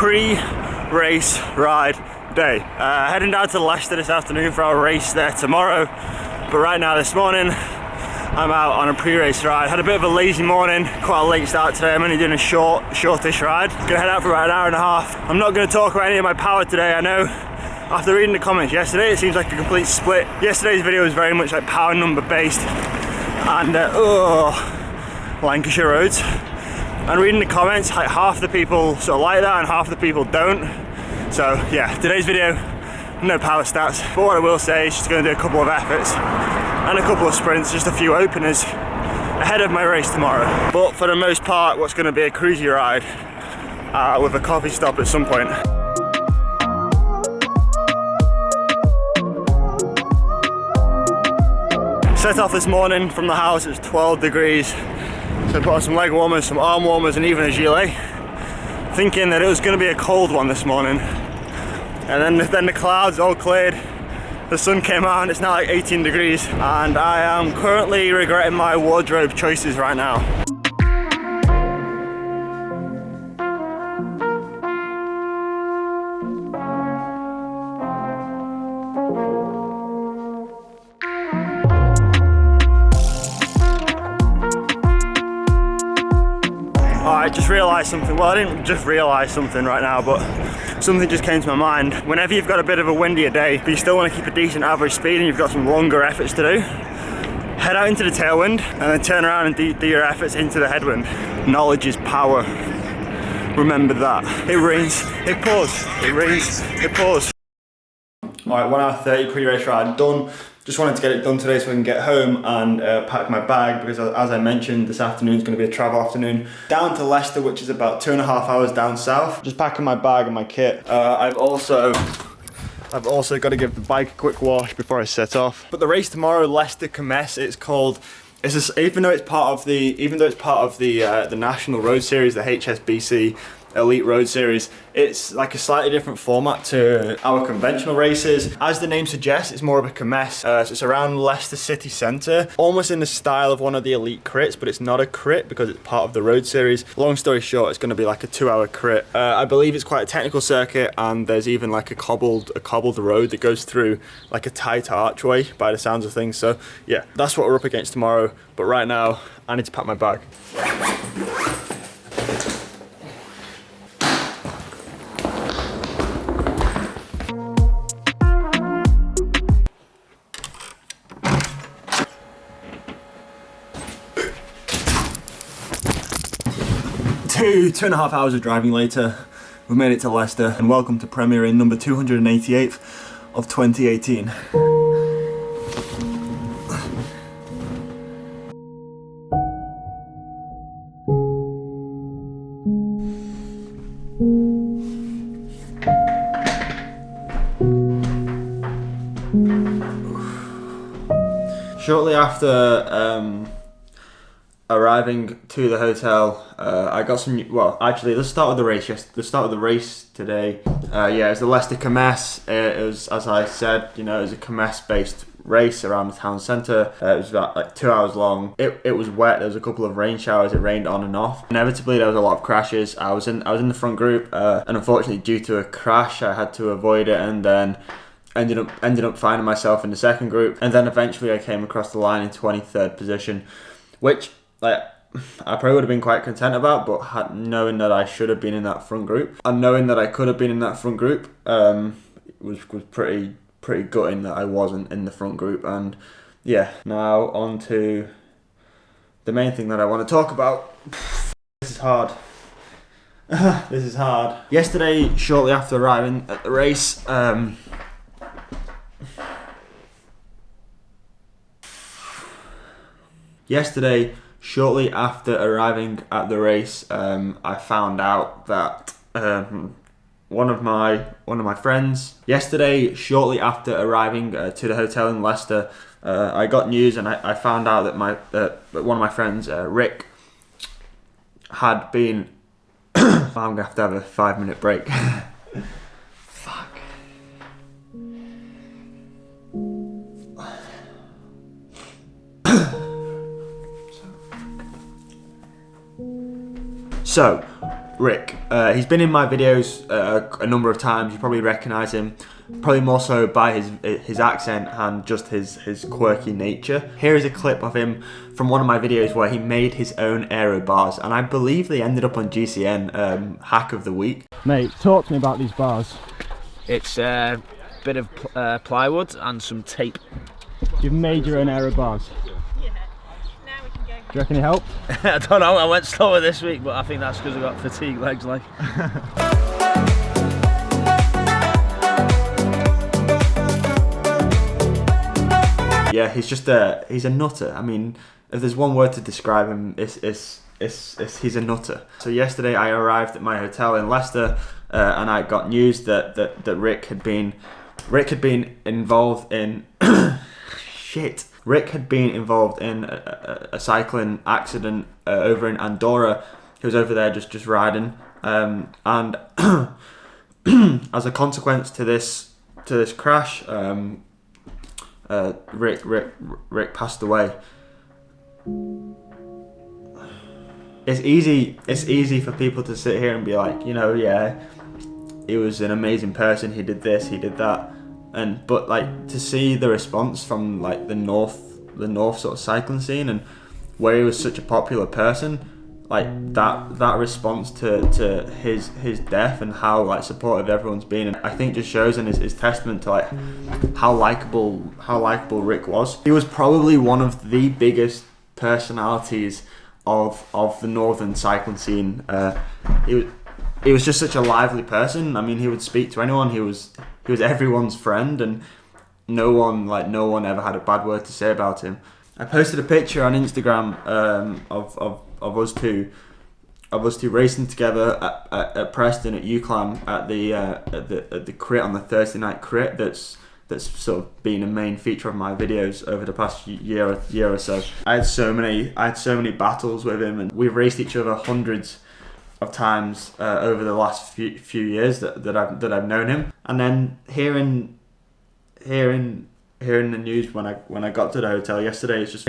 pre-race ride day. Heading down to Leicester this afternoon for our race there tomorrow. But right now, this morning, I'm out on a pre-race ride. Had a bit of a lazy morning, quite a late start today. I'm only doing a shortish ride. Gonna head out for about an hour and a half. I'm not gonna talk about any of my power today. I know after reading the comments yesterday, it seems like a complete split. Yesterday's video was very much like power number based and Lancashire roads. And reading the comments, like half the people sort of like that and half the people don't. So yeah, today's video, no power stats. But what I will say is just gonna do a couple of efforts and a couple of sprints, just a few openers ahead of my race tomorrow. But for the most part, what's gonna be a cruisy ride with a coffee stop at some point. Set off this morning from the house, it was 12 degrees. So I put on some leg warmers, some arm warmers and even a gilet, thinking that it was going to be a cold one this morning. And then the clouds all cleared, the sun came out and it's now like 18 degrees. And I am currently regretting my wardrobe choices right now. I just realised something. Well, I didn't just realise something right now, but something just came to my mind. Whenever you've got a bit of a windier day, but you still want to keep a decent average speed and you've got some longer efforts to do, head out into the tailwind and then turn around and do your efforts into the headwind. Knowledge is power. Remember that. It rains, it pours. It rains, it pours. Alright, 1 hour 30 pre-race ride done. Just wanted to get it done today so I can get home and pack my bag, because as I mentioned, this afternoon is going to be a travel afternoon down to Leicester, which is about 2.5 hours down south. Just packing my bag and my kit. I've also got to give the bike a quick wash before I set off. But the race tomorrow, Leicester Kermesse, it's called. Even though it's part of the National Road Series, the HSBC Elite Road Series, it's like a slightly different format to our conventional races. As the name suggests, it's more of a kermesse. So it's around Leicester city centre, almost in the style of one of the elite crits, but it's not a crit because it's part of the road series. Long story short, it's going to be like a 2-hour crit. I believe it's quite a technical circuit, and there's even like a cobbled road that goes through like a tight archway by the sounds of things. So yeah, that's what we're up against tomorrow. But right now, I need to pack my bag. 2.5 hours of driving later, we've made it to Leicester, and welcome to Premier Inn number 288 of 2018. Shortly after arriving to the hotel, I got some. Well, actually, let's start with the race. Let's start with the race today. Yeah, it was the Leicester Kermesse. It was, as I said, it was a Kermesse-based race around the town centre. It was about like 2 hours long. It was wet. There was a couple of rain showers. It rained on and off. Inevitably, there was a lot of crashes. I was in the front group, and unfortunately, due to a crash, I had to avoid it, and then ended up finding myself in the second group, and then eventually I came across the line in 23rd position, which I probably would have been quite content about, but knowing that I should have been in that front group and knowing that I could have been in that front group was pretty gutting that I wasn't in the front group. And yeah, now on to the main thing that I want to talk about. This is hard. This is hard. Yesterday, shortly after arriving at the race, shortly after arriving at the race, I found out that one of my friends. Yesterday, shortly after arriving to the hotel in Leicester, I got news, and I found out that one of my friends, Rick, had been. I'm gonna have to have a 5-minute break. Fuck. So, Rick. He's been in my videos a number of times. You probably recognise him, probably more so by his accent and just his quirky nature. Here is a clip of him from one of my videos where he made his own aero bars, and I believe they ended up on GCN Hack of the Week. Mate, talk to me about these bars. It's a bit of plywood and some tape. You've made your own aero bars? Yeah. Now we can go. Do you reckon it helped? I don't know, I went slower this week, but I think that's because I got fatigued legs like. Yeah, he's a nutter. I mean, if there's one word to describe him, it's he's a nutter. So yesterday I arrived at my hotel in Leicester, and I got news that Rick had been involved in shit. Rick had been involved in a cycling accident over in Andorra. He was over there just riding, and as a consequence to this crash, Rick passed away. It's easy for people to sit here and be like, you know, yeah, he was an amazing person. He did this, he did that. But like to see the response from like the north sort of cycling scene, and where he was such a popular person, like that response to his death and how like supportive everyone's been, and I think just shows and is testament to like how likable Rick was. He was probably one of the biggest personalities of the northern cycling scene. He was just such a lively person. I mean, he would speak to anyone. He was everyone's friend, and no one ever had a bad word to say about him. I posted a picture on Instagram of us two racing together at Preston at UCLAM at the crit on the Thursday night crit. That's sort of been a main feature of my videos over the past year or so. I had so many battles with him, and we've raced each other hundreds of times over the last few years that I've known him. And then hearing the news when I got to the hotel yesterday, it's just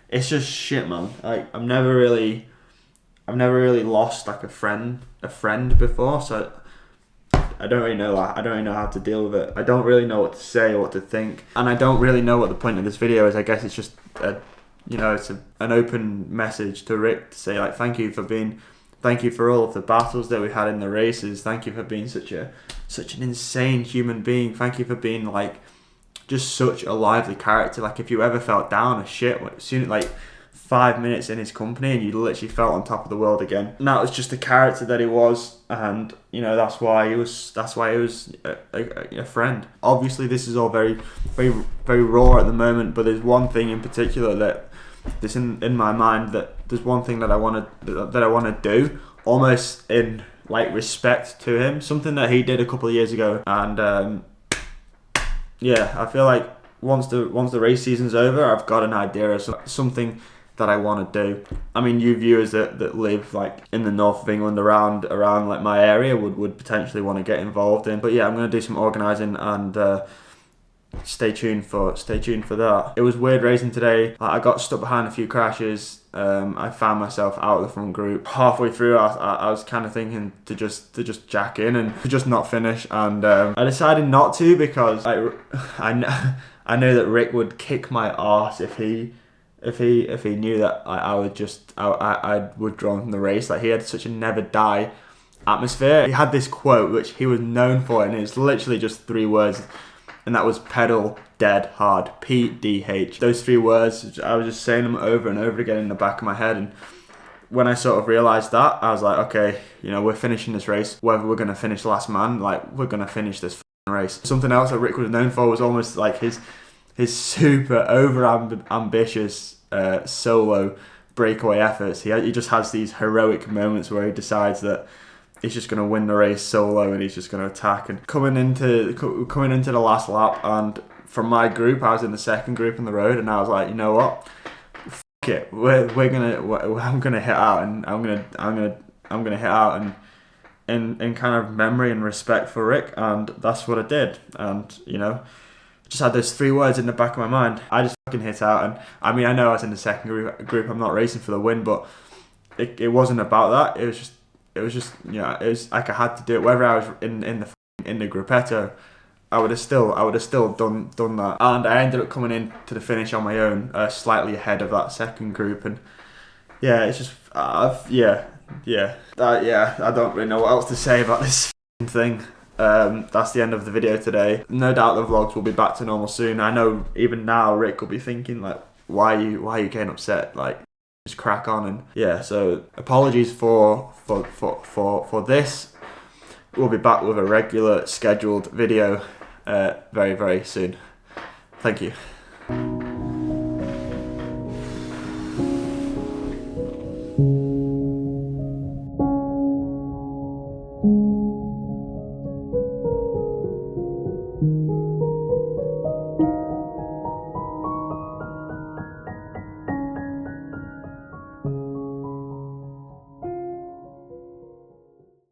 it's just shit, man. Like I've never really lost like a friend before, so I don't really know how to deal with it. I don't really know what to say or what to think, and I don't really know what the point of this video is. I guess it's just an open message to Rick to say like thank you for all of the battles that we had in the races. Thank you for being such an insane human being. Thank you for being like just such a lively character. Like if you ever felt down or shit, soon like 5 minutes in his company and you literally felt on top of the world again. And that was just the character that he was, and you know that's why he was a friend. Obviously this is all very very very raw at the moment, but there's one thing in particular that's in my mind, that there's one thing that I want to do almost in like respect to him, something that he did a couple of years ago. And yeah, I feel like once the race season's over, I've got an idea of something that I want to do. I mean, you viewers that live like in the north of England around like my area would potentially want to get involved in. But yeah, I'm going to do some organising, and stay tuned for that. It was weird racing today. I got stuck behind a few crashes. I found myself out of the front group. Halfway through, I was kind of thinking to just jack in and to just not finish, and I decided not to because I know that Rick would kick my arse if he knew that I'd withdrawn from the race. Like he had such a never die atmosphere. He had this quote which he was known for, and it's literally just 3 words, and that was pedal dead hard. PDH. Those 3 words, I was just saying them over and over again in the back of my head. And when I sort of realised that, I was like, okay, you know, we're finishing this race. Whether we're going to finish last man, like we're going to finish this race. Something else that Rick was known for was almost like his super over ambitious solo breakaway efforts. He just has these heroic moments where he decides that he's just going to win the race solo and he's just going to attack. And coming into the last lap, and from my group, I was in the second group on the road, and I was like, you know what, fuck it, I'm gonna hit out, and I'm gonna hit out, and in kind of memory and respect for Rick, and that's what I did. And you know, just had those 3 words in the back of my mind. I just fucking hit out, and I mean, I know I was in the second group. I'm not racing for the win, but it wasn't about that. It was just it was like I had to do it. Whether I was in the gruppetto, I would have still done that. And I ended up coming in to the finish on my own, slightly ahead of that second group. And yeah, it's just I don't really know what else to say about this thing. That's the end of the video today. No doubt the vlogs will be back to normal soon. I know even now Rick will be thinking like, why are you getting upset? Like, just crack on. And yeah, so apologies for this. We'll be back with a regular scheduled video very, very soon. Thank you.